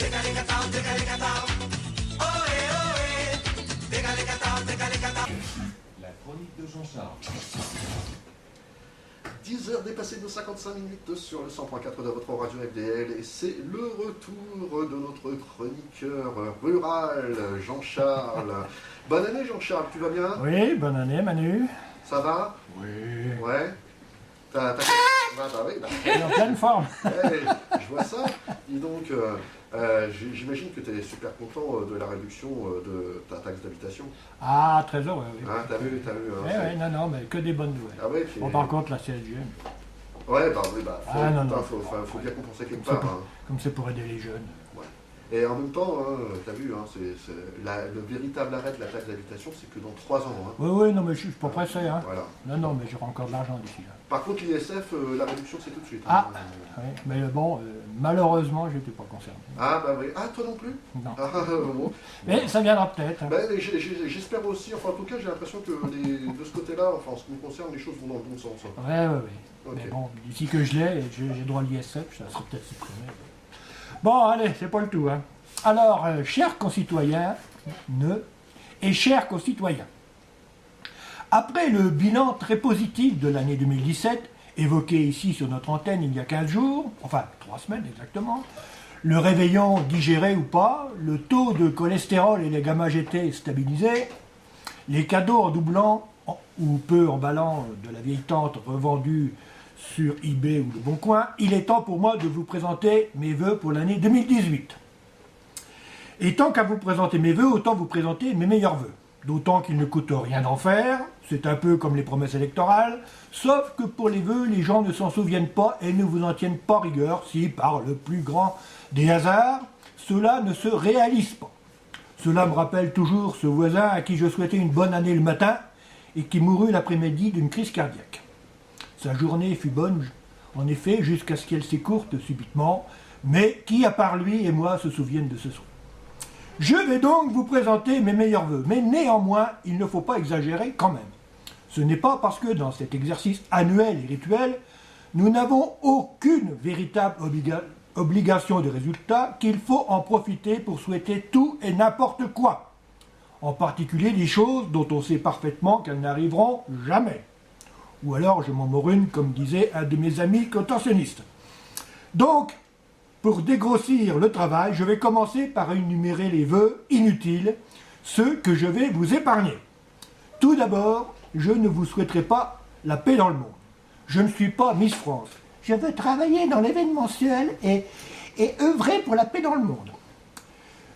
La chronique de Jean-Charles. 10h dépassées de 55 minutes sur le 100.4 de votre radio FDL et c'est le retour de notre chroniqueur rural, Jean-Charles. Bonne année Jean-Charles, tu vas bien? Oui, bonne année Manu. Ça va? Oui. Ouais. Bah oui, bah. Tu es en pleine forme. Ouais, je vois ça. Dis donc, j'imagine que tu es super content de la réduction de ta taxe d'habitation. Ah, très heureux, oui. Hein, t'as vu hein, Oui, oui, non, mais que des bonnes nouvelles. Ah ouais, Bon, par contre, la CSG, ouais, faut, non. faut bien compenser quelque part. Hein. Comme c'est pour aider les jeunes. Ouais. Et en même temps, hein, t'as vu, hein, le véritable arrêt de la taxe d'habitation, c'est que dans 3 ans. Hein. Oui, non, mais je suis pas pressé. Hein. Voilà. Non, mais j'aurai encore de l'argent d'ici là. Par contre, l'ISF, la réduction, c'est tout de suite. Ah, hein. oui, mais bon, malheureusement, je n'étais pas concerné. Ah, bah oui. Ah, toi non plus? Non. Ah, bon. Mais ça viendra peut-être. Hein. Ben, j'espère aussi, enfin en tout cas j'ai l'impression que de ce côté-là, enfin en ce qui me concerne, les choses vont dans le bon sens. Hein. Oui. Ok. Mais bon, d'ici que je l'ai, j'ai droit à l'ISF, ça sera peut-être supprimé. Bon, allez, c'est pas le tout. Hein. Alors, chers concitoyens et chers concitoyens, après le bilan très positif de l'année 2017, évoqué ici sur notre antenne il y a 15 jours, enfin 3 semaines exactement, le réveillon digéré ou pas, le taux de cholestérol et les gamma-GT stabilisés, les cadeaux en doublant ou peu emballant de la vieille tante revendue sur eBay ou Le Bon Coin, il est temps pour moi de vous présenter mes vœux pour l'année 2018. Et tant qu'à vous présenter mes vœux, autant vous présenter mes meilleurs vœux. D'autant qu'il ne coûte rien d'en faire, c'est un peu comme les promesses électorales, sauf que pour les vœux, les gens ne s'en souviennent pas et ne vous en tiennent pas rigueur si, par le plus grand des hasards, cela ne se réalise pas. Cela me rappelle toujours ce voisin à qui je souhaitais une bonne année le matin et qui mourut l'après-midi d'une crise cardiaque. Sa journée fut bonne, en effet, jusqu'à ce qu'elle s'écourte subitement, mais qui, à part lui et moi, se souviennent de ce soir. Je vais donc vous présenter mes meilleurs vœux, mais néanmoins, il ne faut pas exagérer quand même. Ce n'est pas parce que dans cet exercice annuel et rituel, nous n'avons aucune véritable obligation de résultat qu'il faut en profiter pour souhaiter tout et n'importe quoi. En particulier des choses dont on sait parfaitement qu'elles n'arriveront jamais. Ou alors je m'en mords une, comme disait un de mes amis contorsionnistes. Donc, pour dégrossir le travail, je vais commencer par énumérer les vœux inutiles, ceux que je vais vous épargner. Tout d'abord, je ne vous souhaiterai pas la paix dans le monde. Je ne suis pas Miss France. Je veux travailler dans l'événementiel et œuvrer pour la paix dans le monde.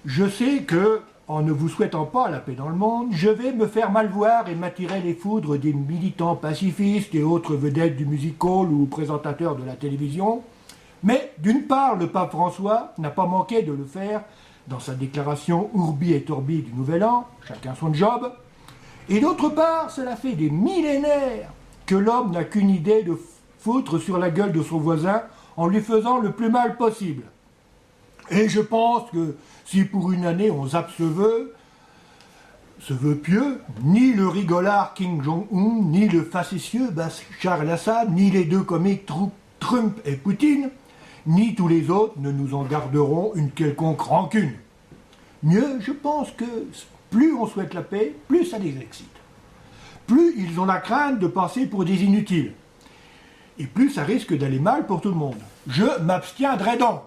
Je sais que, en ne vous souhaitant pas la paix dans le monde, je vais me faire mal voir et m'attirer les foudres des militants pacifistes et autres vedettes du music-hall ou présentateurs de la télévision. Mais, d'une part, le pape François n'a pas manqué de le faire dans sa déclaration Urbi et Orbi du Nouvel An, chacun son job, et d'autre part, cela fait des millénaires que l'homme n'a qu'une idée de foutre sur la gueule de son voisin en lui faisant le plus mal possible. Et je pense que si pour une année on zappe ce vœu pieux, ni le rigolard Kim Jong-un, ni le facétieux Bachar el-Assad, ni les deux comiques Trump et Poutine, ni tous les autres ne nous en garderont une quelconque rancune. Mieux, je pense que plus on souhaite la paix, plus ça les excite. Plus ils ont la crainte de passer pour des inutiles. Et plus ça risque d'aller mal pour tout le monde. Je m'abstiendrai donc.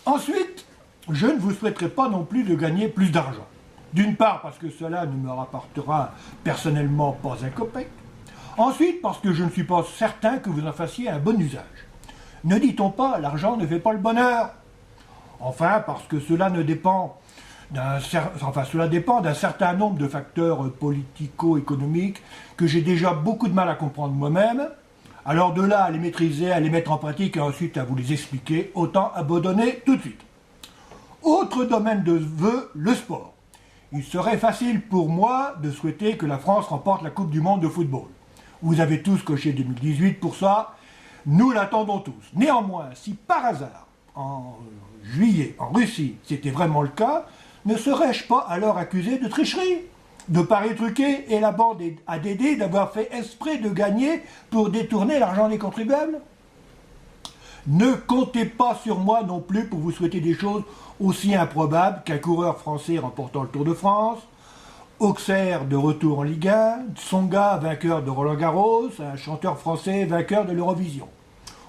Ensuite, je ne vous souhaiterai pas non plus de gagner plus d'argent. D'une part parce que cela ne me rapportera personnellement pas un copec. Ensuite parce que je ne suis pas certain que vous en fassiez un bon usage. Ne dit-on pas, l'argent ne fait pas le bonheur? Enfin, parce que cela dépend d'un certain nombre de facteurs politico-économiques que j'ai déjà beaucoup de mal à comprendre moi-même. Alors de là à les maîtriser, à les mettre en pratique et ensuite à vous les expliquer, autant abandonner tout de suite. Autre domaine de vœu, le sport. Il serait facile pour moi de souhaiter que la France remporte la Coupe du Monde de football. Vous avez tous coché 2018 pour ça. Nous l'attendons tous. Néanmoins, si par hasard, en juillet, en Russie, c'était vraiment le cas, ne serais-je pas alors accusé de tricherie, de paris truqués et la bande à Dédé d'avoir fait exprès de gagner pour détourner l'argent des contribuables? Ne comptez pas sur moi non plus pour vous souhaiter des choses aussi improbables qu'un coureur français remportant le Tour de France, Auxerre de retour en Ligue 1, Tsonga vainqueur de Roland-Garros, un chanteur français vainqueur de l'Eurovision.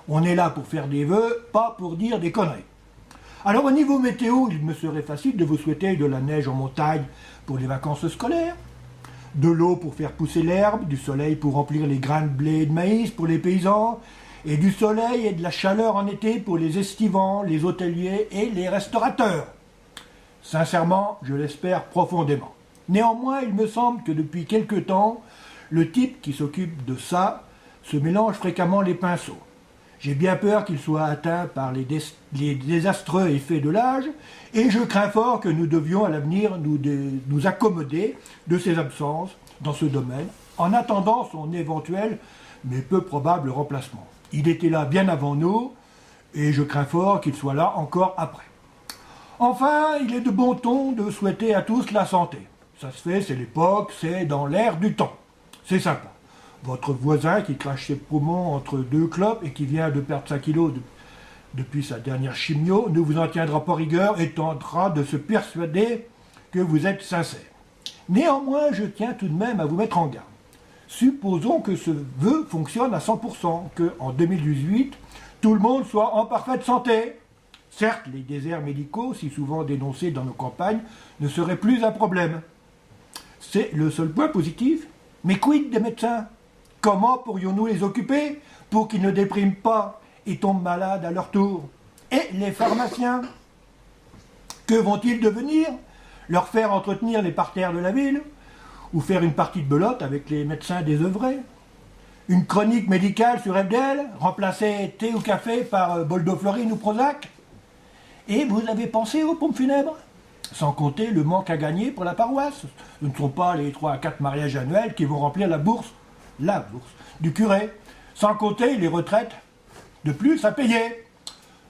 On est là pour faire des vœux, pas pour dire des conneries. Alors au niveau météo, il me serait facile de vous souhaiter de la neige en montagne pour les vacances scolaires, de l'eau pour faire pousser l'herbe, du soleil pour remplir les grains de blé et de maïs pour les paysans, et du soleil et de la chaleur en été pour les estivants, les hôteliers et les restaurateurs. Sincèrement, je l'espère profondément. Néanmoins, il me semble que depuis quelque temps, le type qui s'occupe de ça se mélange fréquemment les pinceaux. J'ai bien peur qu'il soit atteint par les désastreux effets de l'âge, et je crains fort que nous devions à l'avenir nous accommoder de ses absences dans ce domaine, en attendant son éventuel mais peu probable remplacement. Il était là bien avant nous, et je crains fort qu'il soit là encore après. Enfin, il est de bon ton de souhaiter à tous la santé. Ça se fait, c'est l'époque, c'est dans l'air du temps. C'est sympa. Votre voisin qui crache ses poumons entre deux clopes et qui vient de perdre 5 kilos depuis sa dernière chimio ne vous en tiendra pas rigueur et tentera de se persuader que vous êtes sincère. Néanmoins, je tiens tout de même à vous mettre en garde. Supposons que ce vœu fonctionne à 100%, qu'en 2018, tout le monde soit en parfaite santé. Certes, les déserts médicaux, si souvent dénoncés dans nos campagnes, ne seraient plus un problème. C'est le seul point positif. Mais quid des médecins? Comment pourrions-nous les occuper pour qu'ils ne dépriment pas et tombent malades à leur tour? Et les pharmaciens? Que vont-ils devenir? Leur faire entretenir les parterres de la ville? Ou faire une partie de belote avec les médecins désœuvrés? Une chronique médicale sur FDL? Remplacer thé ou café par bol d'eau florine ou Prozac? Et vous avez pensé aux pompes funèbres? Sans compter le manque à gagner pour la paroisse. Ce ne sont pas les 3 à 4 mariages annuels qui vont remplir la bourse du curé. Sans compter les retraites de plus à payer.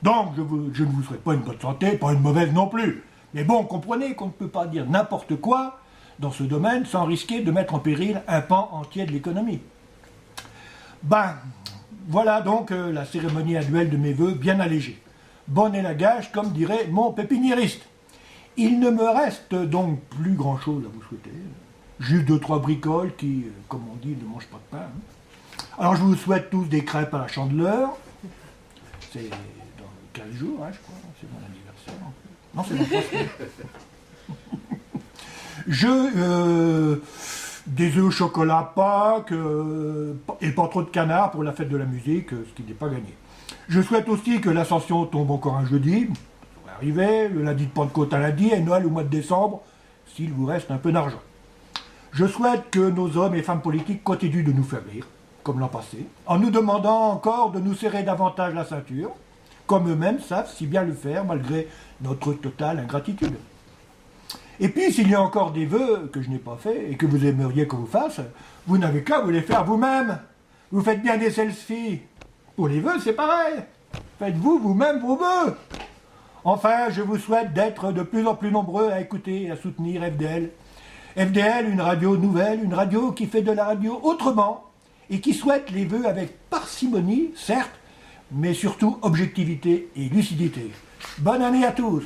Donc, je ne vous souhaite pas une bonne santé, pas une mauvaise non plus. Mais bon, comprenez qu'on ne peut pas dire n'importe quoi dans ce domaine sans risquer de mettre en péril un pan entier de l'économie. Voilà donc la cérémonie annuelle de mes vœux bien allégée. Bonne est la gage, comme dirait mon pépiniériste. Il ne me reste donc plus grand-chose à vous souhaiter. Juste 2-3 bricoles qui, comme on dit, ne mangent pas de pain. Alors je vous souhaite tous des crêpes à la Chandeleur. C'est dans 15 jours, je crois. C'est mon anniversaire. Non, c'est mon 3 des œufs au chocolat Pâques et pas trop de canards pour la fête de la musique, ce qui n'est pas gagné. Je souhaite aussi que l'Ascension tombe encore un jeudi. Ça va arriver, le lundi de Pentecôte un lundi et Noël au mois de décembre, s'il vous reste un peu d'argent. Je souhaite que nos hommes et femmes politiques continuent de nous faiblir, comme l'an passé, en nous demandant encore de nous serrer davantage la ceinture, comme eux-mêmes savent si bien le faire malgré notre totale ingratitude. Et puis, s'il y a encore des vœux que je n'ai pas faits et que vous aimeriez qu'on vous fasse, vous n'avez qu'à vous les faire vous-même. Vous faites bien des selfies. Pour les vœux, c'est pareil. Faites-vous vous-même vos vœux. Enfin, je vous souhaite d'être de plus en plus nombreux à écouter et à soutenir FDL. FDL, une radio nouvelle, une radio qui fait de la radio autrement et qui souhaite les vœux avec parcimonie, certes, mais surtout objectivité et lucidité. Bonne année à tous!